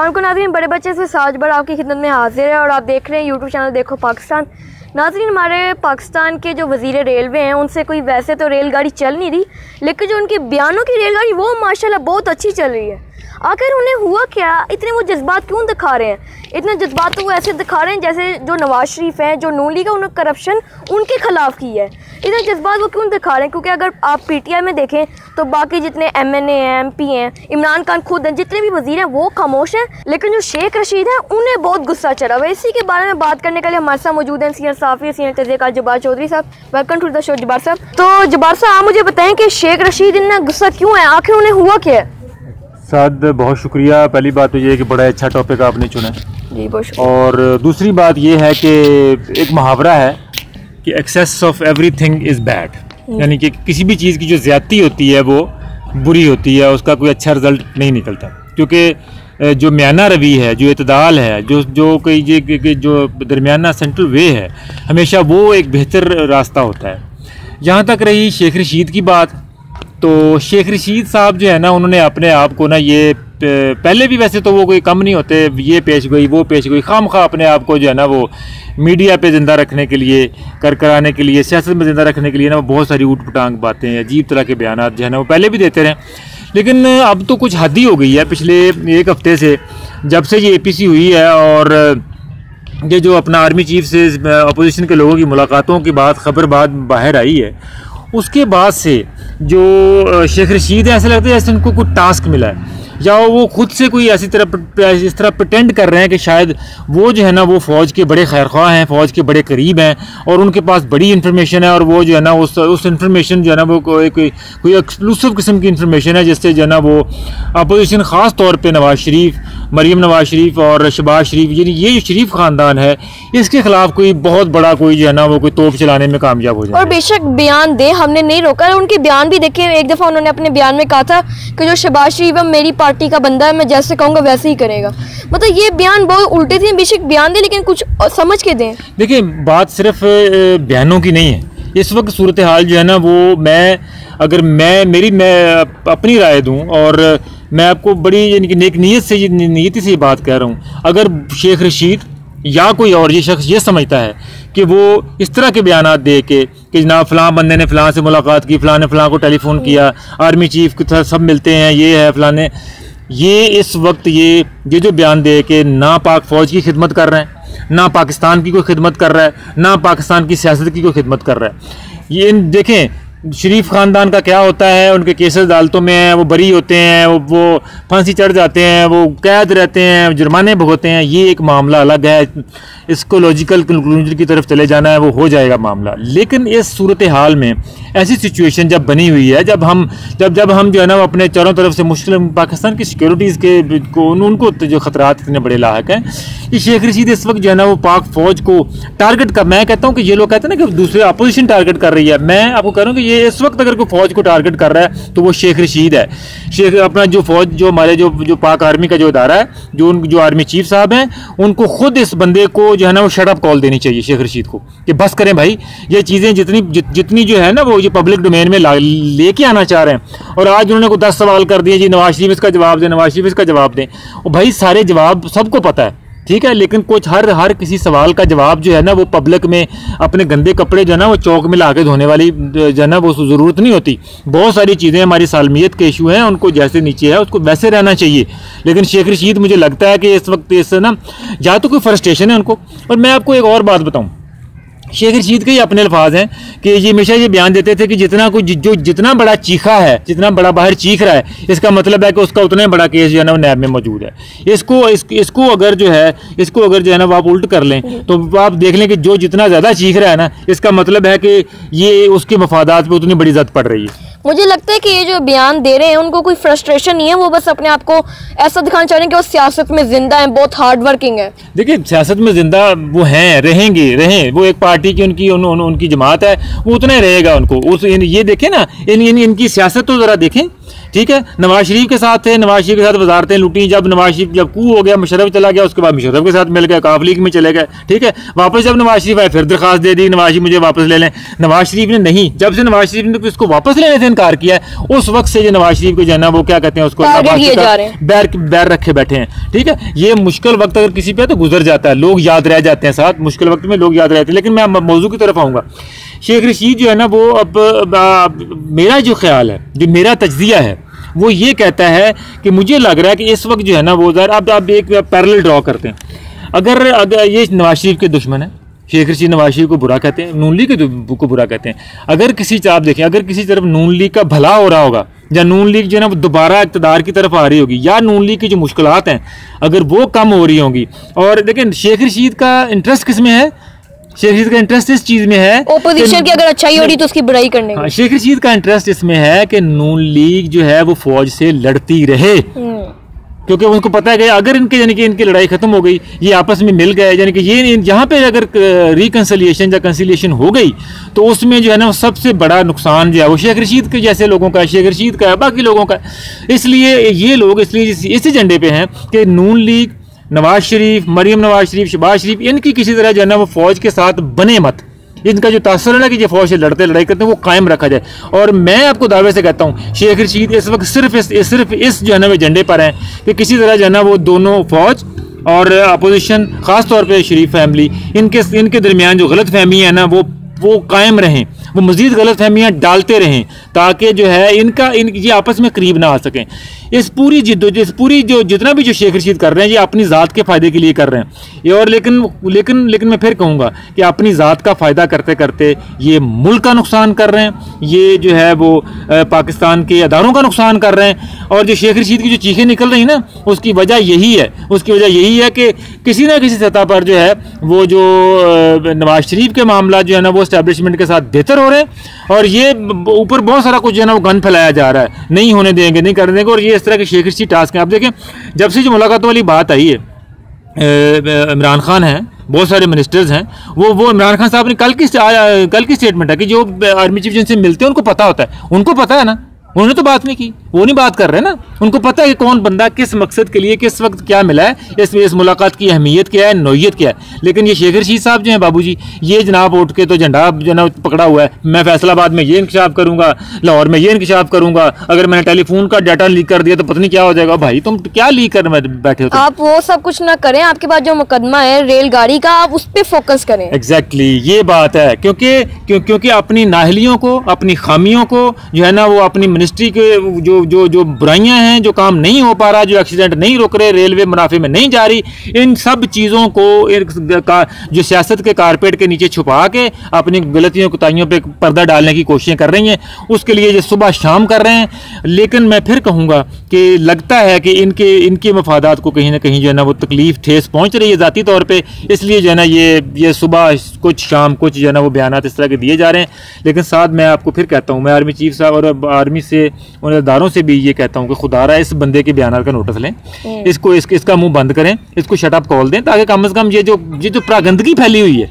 अस्सलाम नाज़रीन, बड़े बच्चे से साज बड़ आपकी खिदमत में हाजिर है और आप देख रहे हैं यूट्यूब चैनल देखो पाकिस्तान। नाज़रीन, हमारे पाकिस्तान के जो वज़ीर रेलवे हैं उनसे कोई वैसे तो रेलगाड़ी चल नहीं रही, लेकिन जो उनके बयानों की रेलगाड़ी वो माशाल्लाह बहुत अच्छी चल रही है। आखिर उन्हें हुआ क्या, इतने वो जज्बात क्यों दिखा रहे हैं? इतने जज्बात तो वो ऐसे दिखा रहे हैं जैसे जो नवाज शरीफ हैं, जो नून लीग है, उन्होंने करप्शन उनके खिलाफ की है। इतने जज्बात वो क्यों दिखा रहे हैं? क्योंकि अगर आप पीटीआई में देखें तो बाकी जितने एमएनए हैं, एमपी हैं, इमरान खान खुद हैं, जितने भी वजीर हैं वो खामोश हैं, लेकिन जो शेख रशीद हैं उन्हें बहुत गुस्सा चढ़ा हुआ है। इसी के बारे में बात करने के लिए हमारे साथ मौजूद हैं सीनियर साफ़ी, सीनियर तजज़ियाकार जब्बार चौधरी साहब। Welcome to the show Jabbar साहब। तो जब्बार साहब, आप मुझे बताएं कि शेख रशीद इतना गुस्सा क्यों है, आखिर उन्हें हुआ क्या है? साद, बहुत शुक्रिया। पहली बात तो ये है कि बड़ा अच्छा टॉपिक आपने चुना जी, बहुत। और दूसरी बात ये है कि एक मुहावरा है कि excess of everything is bad, यानी कि किसी भी चीज़ की जो ज़्यादती होती है वो बुरी होती है, उसका कोई अच्छा रिजल्ट नहीं निकलता। क्योंकि जो म्याना रवि है, जो इतदाल है, जो दरमियाना सेंट्रल वे है, हमेशा वो एक बेहतर रास्ता होता है। जहाँ तक रही शेख रशीद की बात, तो शेख रशीद साहब जो है ना, उन्होंने अपने आप को ना, ये पहले भी वैसे तो वो कोई कम नहीं होते, ये पेश गोई वो पेश गोई, खामखा अपने आप को जो है ना वो मीडिया पे ज़िंदा रखने के लिए, कराने के लिए, सियासत में ज़िंदा रखने के लिए ना वो बहुत सारी ऊट पटांग बातें, अजीब तरह के बयान जो है ना वो पहले भी देते रहे। लेकिन अब तो कुछ हद ही हो गई है। पिछले एक हफ्ते से जब से ये APC हुई है और ये जो अपना आर्मी चीफ से अपोजिशन के लोगों की मुलाकातों की खबर बाहर आई है, उसके बाद से जो शेख रशीद है, ऐसा लगता है जैसे उनको कुछ टास्क मिला है, या वो खुद से कोई इस तरह प्रटेंड कर रहे हैं कि शायद वो जो है ना वो फ़ौज के बड़े खैरख्वाह हैं, फ़ौज के बड़े करीब हैं और उनके पास बड़ी इन्फॉर्मेशन है, और वो जो है ना उस इन्फॉर्मेशन जो है ना वो कोई एक्सक्लूसिव किस्म की इन्फॉर्मेशन है, जिससे जो है ना वो अपोजिशन ख़ास तौर पे नवाज शरीफ, मरीम नवाज शरीफ और शहबाज शरीफ, यानी ये जो शरीफ ख़ानदान है, इसके ख़िलाफ़ कोई बहुत बड़ा कोई जो है ना वो कोई तोप चलाने में कामयाब हो जाए। और बेशक बयान दे, हमने नहीं रोका, उनके बयान भी देखे। एक दफ़ा उन्होंने अपने बयान में कहा था कि जो शहबाज शरीफ है मेरी पार्टी का बंदा है, मैं जैसे कहूँगा वैसे ही करेगा। मतलब ये बयान बहुत उल्टे थे। बेशक बयान दे, लेकिन कुछ समझ के दें। देखिए, बात सिर्फ बयानों की नहीं है। इस वक्त सूरत हाल जो है ना वो मैं अपनी राय दूं, और मैं आपको बड़ी यानी कि नेक नीयति से ये बात कह रहा हूँ। अगर शेख रशीद या कोई और ये शख्स ये समझता है कि वो इस तरह के बयान दे के कि जनाब फ़लाँ बंदे ने फ़लाँ से मुलाकात की, फ़लाँ ने फ़लाँ को टेलीफोन किया, आर्मी चीफ के साथ सब मिलते हैं, ये है फ़लाँ, ये इस वक्त ये जो बयान दे के ना पाक फ़ौज की खिदमत कर रहे हैं, ना पाकिस्तान की कोई खिदमत कर रहा है, ना पाकिस्तान की सियासत की कोई खिदमत कर रहा है। ये देखें, शरीफ ख़ानदान का क्या होता है, उनके केसेस अदालतों में हैं, वो बरी होते हैं, वो फांसी चढ़ जाते हैं, वो कैद रहते हैं, जुर्माने भुगतते हैं, ये एक मामला अलग है। इसको लॉजिकल कंक्लूजन की तरफ चले जाना है, वो हो जाएगा मामला। लेकिन इस सूरत हाल में ऐसी सिचुएशन जब बनी हुई है, जब हम जो है ना अपने चारों तरफ से मुश्किल, पाकिस्तान की सिक्योरिटीज़ के उनको जो ख़तरात इतने बड़े लायक हैं, ये शेख रशीद इस वक्त जो है ना वो पाक फ़ौज को टारगेट कर, मैं कहता हूँ कि ये लोग कहते हैं ना कि दूसरे अपोजिशन टारगेट कर रही है, मैं आपको कह रहा हूँ कि ये इस वक्त अगर कोई फ़ौज को टारगेट कर रहा है तो वो शेख रशीद है। शेख अपना जो फ़ौज, जो हमारे जो पाक आर्मी का जो इदारा है, जो आर्मी चीफ साहब हैं, उनको खुद इस बंदे को जो है ना वो शट अप कॉल देनी चाहिए शेख रशीद को, कि बस करें भाई, ये चीज़ें जितनी जो है ना वो ये पब्लिक डोमेन में लेके आना चाह रहे हैं। और आज उन्होंने को 10 सवाल कर दिए, जी नवाज शरीफ इसका जवाब दें, नवाज शरीफ इसका जवाब दें। और भाई सारे जवाब सबको पता है, ठीक है, लेकिन कुछ हर किसी सवाल का जवाब जो है ना वो पब्लिक में अपने गंदे कपड़े जो है ना वो चौक में ला के धोने वाली जो है ना वो ज़रूरत नहीं होती। बहुत सारी चीज़ें हमारी सालमियत के इशू हैं, उनको जैसे नीचे है उसको वैसे रहना चाहिए। लेकिन शेख रशीद, मुझे लगता है कि इस वक्त इससे ना या तो कोई फ्रस्ट्रेशन है उनको। और मैं आपको एक और बात बताऊँ, शेख रशीद के ही अपने अल्फाज हैं कि ये हमेशा ये बयान देते थे कि जितना बड़ा चीखा है, जितना बड़ा बाहर चीख रहा है, इसका मतलब है कि उसका उतना बड़ा केस जो है ना वो नैब में मौजूद है। इसको अगर जो है ना वो आप उल्ट कर लें तो आप देख लें कि जो जितना ज़्यादा चीख रहा है ना, इसका मतलब है कि ये उसके मफादात पे उतनी बड़ी जद पड़ रही है। मुझे लगता है कि ये जो बयान दे रहे हैं उनको कोई फ्रस्ट्रेशन नहीं है, वो बस अपने आप को ऐसा दिखाना चाह रहे हैं कि वो सियासत में जिंदा हैं, बहुत हार्ड वर्किंग है। देखिए, सियासत में जिंदा वो हैं, रहें, वो एक पार्टी की उनकी जमात है, वो उतना ही रहेगा उनको। ये देखें ना, इनकी सियासत तो ज़रा देखें ठीक है, नवाज शरीफ के साथ थे, नवाज शरीफ के साथ वजारतें लूटी, जब नवाज शरीफ जब कू हो गया मुशर्रफ चला गया, उसके बाद मुशर्रफ के साथ मिल गए, काफ लीग में चले गए, ठीक है। वापस जब नवाज शरीफ आए फिर दरखास्त दे दी नवाज शरीफ मुझे वापस ले लें, नवाज शरीफ ने नहीं, जब से नवाज शरीफ ने इसको वापस लेने से इनकार किया है उस वक्त से जो नवाज शरीफ को जो है ना वो क्या कहते हैं उसको बैर रखे बैठे हैं, ठीक है। ये मुश्किल वक्त अगर किसी पे तो गुजर जाता है, लोग याद रह जाते हैं, साथ मुश्किल वक्त में लोग याद रहते हैं। लेकिन मैं मौजू की तरफ आऊँगा। शेख रशीद जो है ना वो अब मेरा जो ख्याल है, जो मेरा तज्जिया है वो ये कहता है कि मुझे लग रहा है कि इस वक्त जो है ना वो अब एक पैरेलल ड्रॉ करते हैं। अगर ये नवाज शरीफ के दुश्मन है, शेख रशीद नवाज शरीफ को बुरा कहते हैं, नून लीग को बुरा कहते हैं। अगर किसी आप देखें, अगर किसी तरफ नून लीग का भला हो रहा होगा या नून लीग जो है ना वो दोबारा इक़्तिदार की तरफ आ रही होगी या नून लीग की जो मुश्किलात हैं अगर वो कम हो रही होंगी, और देखें शेख रशीद का इंटरेस्ट किस में है, शेख रशीद का इंटरेस्ट इस चीज में है ओपोजिशन की अगर अच्छाई हो रही तो उसकी बुराई करने हाँ, शेख रशीद का इंटरेस्ट इसमें है कि नून लीग जो है वो फौज से लड़ती रहे, क्योंकि उनको पता है कि अगर इनके यानी कि इनकी लड़ाई खत्म हो गई, ये आपस में मिल गए, यानी कि ये यहाँ पे अगर रिकंसिलिएशन या कंसिलिएशन हो गई तो उसमें जो है ना सबसे बड़ा नुकसान जो है वो शेख रशीद के जैसे लोगों का, शेख रशीद का है, बाकी लोगों का। इसलिए ये लोग इसलिए इस एजेंडे पे हैं कि नून लीग, नवाज शरीफ, मरीम नवाज शरीफ, शहबाज शरीफ, इनकी किसी तरह जो है ना वो फौज के साथ बने मत, इनका जो तासर है ना कि ये फौज से लड़ाई करते हैं वो कायम रखा जाए। और मैं आपको दावे से कहता हूँ शेख रशीद इस वक्त सिर्फ इस जो है ना वो एजेंडे पर हैं कि किसी तरह जो है ना वो दोनों फौज और अपोजिशन, ख़ास तौर पर शरीफ फैमिली, इनके दरमियान जो गलत फहमी है ना वो कायम रहें, वो मज़ीद गलत फहमियाँ डालते रहें ताकि जो है ये आपस में करीब ना आ सकें। इस पूरी जितना भी जो शेख रशीद कर रहे हैं ये अपनी ज़ात के फ़ायदे के लिए कर रहे हैं ये, और लेकिन मैं फिर कहूँगा कि अपनी ज़ात का फ़ायदा करते करते ये मुल्क का नुकसान कर रहे हैं, ये जो है वो पाकिस्तान के अदारों का नुकसान कर रहे हैं। और जो शेख रशीद की जो चीखें निकल रही ना उसकी वजह यही है कि किसी ना किसी सतह पर जो है वो जो नवाज शरीफ के मामला जो है ना वो एस्टैब्लिशमेंट के साथ बेहतर हो रहे हैं, और ये ऊपर बहुत सारा कुछ जो है ना वो गन फैलाया जा रहा है, नहीं होने देंगे, नहीं करने देंगे। और ये इस तरह के शेख रशीद टास्क हैं। आप देखें जब से जो मुलाकातों वाली बात आई है, इमरान खान हैं, बहुत सारे मिनिस्टर्स हैं, वो इमरान खान साहब ने कल की स्टेटमेंट है कि जो आर्मी चीफ जिनसे मिलते हैं उनको पता होता है, उनको पता है ना, उन्होंने तो बात नहीं की, वो नहीं बात कर रहे ना, उनको पता है कि कौन बंदा किस मकसद के लिए किस वक्त क्या मिला है, इस मुलाकात की अहमियत क्या है, नौयत क्या है। लेकिन ये शेख रशीद साहब जो हैं बाबूजी, ये जनाब उठ के तो झंडा जो ना पकड़ा हुआ है, मैं फैसलाबाद में ये इंकशाफ करूंगा, लाहौर में ये इंकशाफ करूंगा, अगर मैंने टेलीफोन का डाटा लीक कर दिया तो पता नहीं क्या हो जाएगा। भाई तुम क्या लीक कर बैठे हो? आप वो सब कुछ ना करें, आपके पास जो मुकदमा है रेलगाड़ी का आप उस पर फोकस करें। एग्जैक्टली ये बात है, क्योंकि अपनी नाहलियों को, अपनी खामियों को जो है ना वो अपनी मिनिस्ट्री के जो बुराइयां हैं, जो काम नहीं हो पा रहा, जो एक्सीडेंट नहीं रुक रहे, रेलवे मुनाफे में नहीं जा रही, इन सब चीज़ों को जो सियासत के कारपेट के नीचे छुपा के अपनी गलतियों कोताहियों पे पर्दा डालने की कोशिशें कर रही हैं, उसके लिए ये सुबह शाम कर रहे हैं। लेकिन मैं फिर कहूँगा कि लगता है कि इनके मफादात को कहीं ना कहीं जो है ना वो तकलीफ ठेस पहुँच रही है ज़ाती तौर पर, इसलिए जो है ना ये सुबह कुछ शाम कुछ जो है ना वो बयानात इस तरह के दिए जा रहे हैं। लेकिन साथ मैं आपको फिर कहता हूँ, मैं आर्मी चीफ साहब और आर्मी से उन अदारों से भी ये कहता हूँ कि खुदारा इस बंदे के बयान का नोटिस लें, इसका मुंह बंद करें, इसको शट अप कॉल दें, ताकि कम से कम ये जो प्रागंदगी फैली हुई है,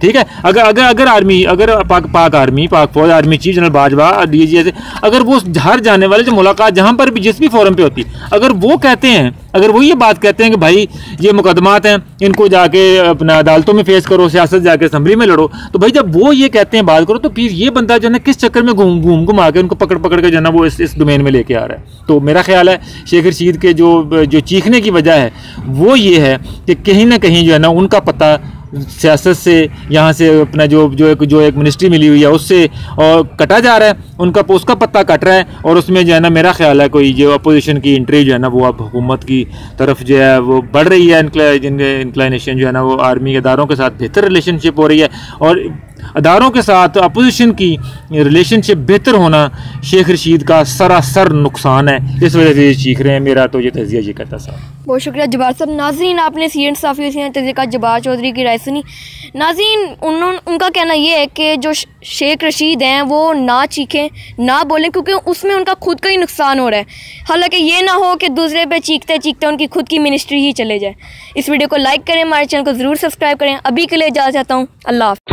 ठीक है, अगर आर्मी, अगर पाक आर्मी, पाक फौज, army chief general Bajwa, DG ऐसे, अगर वो हर जाने वाले जो मुलाकात जहाँ पर भी जिस भी फोरम पे होती, अगर वो कहते हैं, अगर वो ये बात कहते हैं कि भाई ये मुकदमात हैं, इनको जाके अपना अदालतों में फेस करो, सियासत जाके असम्बली में लड़ो, तो भाई जब वो ये कहते हैं बात करो, तो फिर ये बंदा जो है ना किस चक्कर में घूम आके उनको पकड़ के जो है ना वो इस डोमेन में लेके आ रहा है। तो मेरा ख्याल है शेख रशीद के जो चीखने की वजह है वो ये है कि कहीं ना कहीं जो है ना उनका पता सियासत से, यहाँ से अपना जो एक मिनिस्ट्री मिली हुई है उससे और कटा जा रहा है, उसका पत्ता कट रहा है, और उसमें जो है ना मेरा ख्याल है कोई जो अपोजिशन की एंट्री जो है ना वो अब हुकूमत की तरफ जो है वो बढ़ रही है, इंक्लाइनेशन जो है ना वो आर्मी अदारों के साथ बेहतर रिलेशनशिप हो रही है, और अदारों के साथ अपोजिशन की रिलेशनशिप बेहतर होना शेख रशीद का सरासर नुकसान है, इस वजह से ये चीख रहे हैं। मेरा तो ये तज़िया ये कहता साहब। बहुत शुक्रिया जब्बार साहब। नाज़रीन, आपने सीएन साफ़ी हुसैन तज़िया जब्बार चौधरी की राय सुनी। नाज़रीन, उनका कहना ये है कि जो शेख रशीद हैं वो ना चीखें, ना बोलें, क्योंकि उसमें उनका खुद का ही नुकसान हो रहा है। हालांकि ये ना हो कि दूसरे पे चीखते चीखते उनकी खुद की मिनिस्ट्री ही चले जाए। इस वीडियो को लाइक करें, हमारे चैनल को ज़रूर सब्सक्राइब करें। अभी के लिए इजाज़त चाहता हूँ। अल्लाह हाफ़िज़।